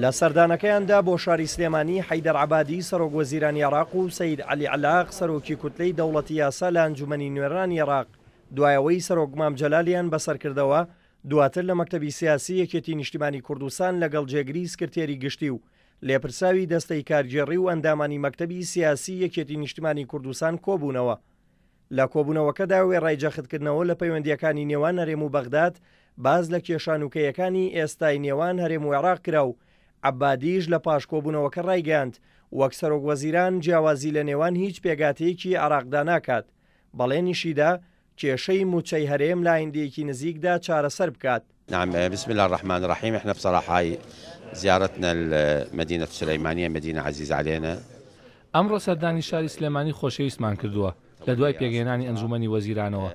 لە سەردانەکەیاندا بۆ شاری سلێمانی حەیدەر عەبادی سەرۆک وەزیرانی عێراق و سەید عەلی عەلاق سەرۆکی کوتلەی دەوڵەتی یاسا لە ئەنجومەنی نوێنەرانی عێراق دوایەوەی سەرۆک مام جەلالیان بەسەرکردەوە دواتر لە مەکتەبی سیاسی یەکێتی نیشتیمانی کوردستان لەگەڵ جێگری سکرتێری گشتی و لێپرساوی دەستەی کارگێڕی و ئەندامانی مەکتەبی سیاسی یەکێتی نیشتیمانی کوردستان کۆبوونەوە. لە کۆبوونەوەکەدا وێڕای جەختکردنەوە لە پەیوەندیەکانی نێوان هەرێم و بەغداد باز لە کێشانوکەیەکانی ئێستای نێوان هەرێم و عێراق کرا و عەبادیش لە پاش کۆبوونەوەکە ڕایگەاند وەک سەرۆک وەزیران جیاوازی لە نێوان هیچ پێگاتەیەکی عێراقدا ناکات، بەڵێنیشیدا کێشەی موچەی هەرێم لە ئایندەیەکی نزیکدا چارەسەر بکات. نعم، بسم الله الرحمن الرحيم. احنا بصراحة زيارتنا لمدينة سليمانية مدينة عزيزة علينا. ئەمڕۆ سەردانی شاری سلێمانی خۆشەویستمان کردووە لە دوای پێگەێنانی ئەنجومەنی وەزیرانەوە.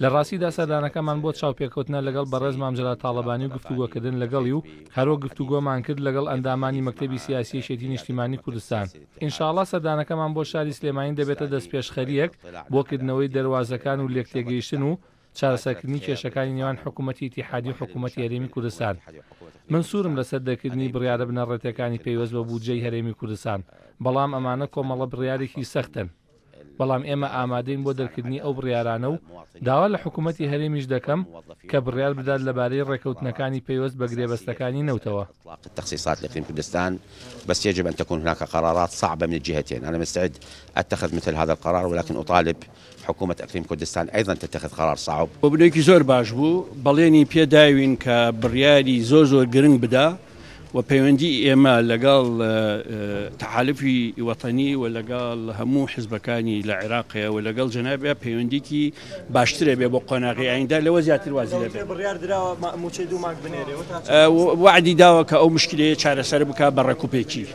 لە ڕاستیدا سەردانەکەمان بۆ چاوپێکەوتنە لەگەڵ بەڕێز مامجەلال تاڵەبانی و گفتوگۆکردن لەگەڵی و هەرۆ گفتوگۆمان کرد لەگەڵ ئەندامانی مەکتەبی سیاسی یەکێتی نیشتیمانی کوردستان. ئینشاڵڵا سەردانەکەمان بۆ شاری سلێمانی دەبێتە دەستپێشخەریەک بۆکردنەوەی دەواازەکان و لێکتێگەیشتن و چارەسەرکردنی کێشەکانی نێوان حکوومەتی ئیتیحادی و حکوومەتی هەرێمی کوردستان. من سوورم لەسەر دەرکردنی بڕیارە بنەڕێتەکانی پێیوەست بە بودجەی هەرێمی کوردستان، بەڵام ئەمانە کۆمەڵە بڕیارێکی سەختن. بەڵام ئێمە ئامادەین بۆ دەرکردنی ئەو بڕیارانە و داوا لە حکوومەتی هەرێمیش دەکەم کە بڕیار بدات لەبارەی ڕێکەوتنەکانی پێیوەست بە گرێبەستەکانی نەوتەوە. التخصيصات لإقليم كردستان، بس يجب أن تكون هناك قرارات صعبة من الجهتين. أنا مستعد أتخذ مثل هذا القرار، ولكن أطالب حكومة إقليم كردستان أيضا تتخذ قرار صعب. وبنيكي زور باش بو بليني بيداوين كبرياري زور جرين بدا وبيوندي إما لقال تحالفي وطني ولقال همو حزبكاني لعراقيا ولقال جنابيا بيونديكي باشتري بقناغي عند لوزيات الوزير وعدي داوك أو مشكلة شعر سربك بركوبيكي.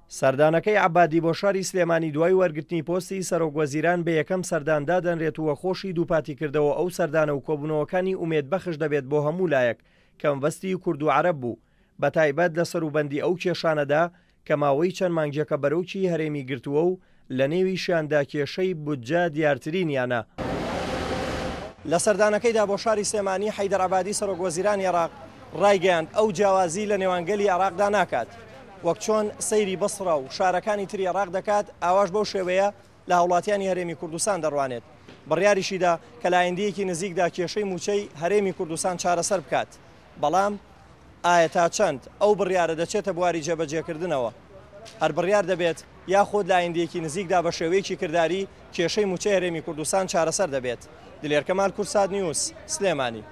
سەردانەکەی عەبادی بۆ شاری سلێمانی دوای وەرگرتنی پۆستی سەرۆک وەزیران بە یەکەم سەرداندا دەنرێت و خۆشی دووپاتی کردەوە ئەو سەردانە و کۆبوونەوەکانی ئومێدبەخش دەبێت بۆ هەموو لایەک کە مەبەستی کورد و عەرەب بوو، بە تایبەت لە سەروبەندی ئەو کێشانەدا کە ماوەی چەند مانگێکە بەرەوکی هەرێمی گرتووە و لە نێویشیاندا کێشەی بودجە دیارترینیانە. لە سەردانەکەیدا بۆ شاری سلێمانی حەیدەر عەبادی سەرۆک وەزیرانی عێراق ڕایگەیاند ئەو جیاوازی لە نێوانگەلی عێراقدا ناکات، وەک چۆن سەیری بەسڕە و شارەکانی تری عێراق دەکات ئاواش بەو شێوەیە لە هاوڵاتیانی هەرێمی کوردستان دەڕوانێت. بڕیاریشیدا کە لە ئایندەیەکی نزیکدا کێشەی موچەی هەرێمی کوردستان چارەسەر بکات. بەڵام ئایا تا چەند ئەو بڕیارە دەچێتە بواری جێبەجێکردنەوە؟ هەر بڕیار دەبێت یاخود لە ئایندەیەکی نزیکدا بە شێوەیەکی کردداری کێشەی موچەی هەرێمی کوردستان چارەسەر دەبێت. دلێر کەمال کورساد نیوز، سلێمانی.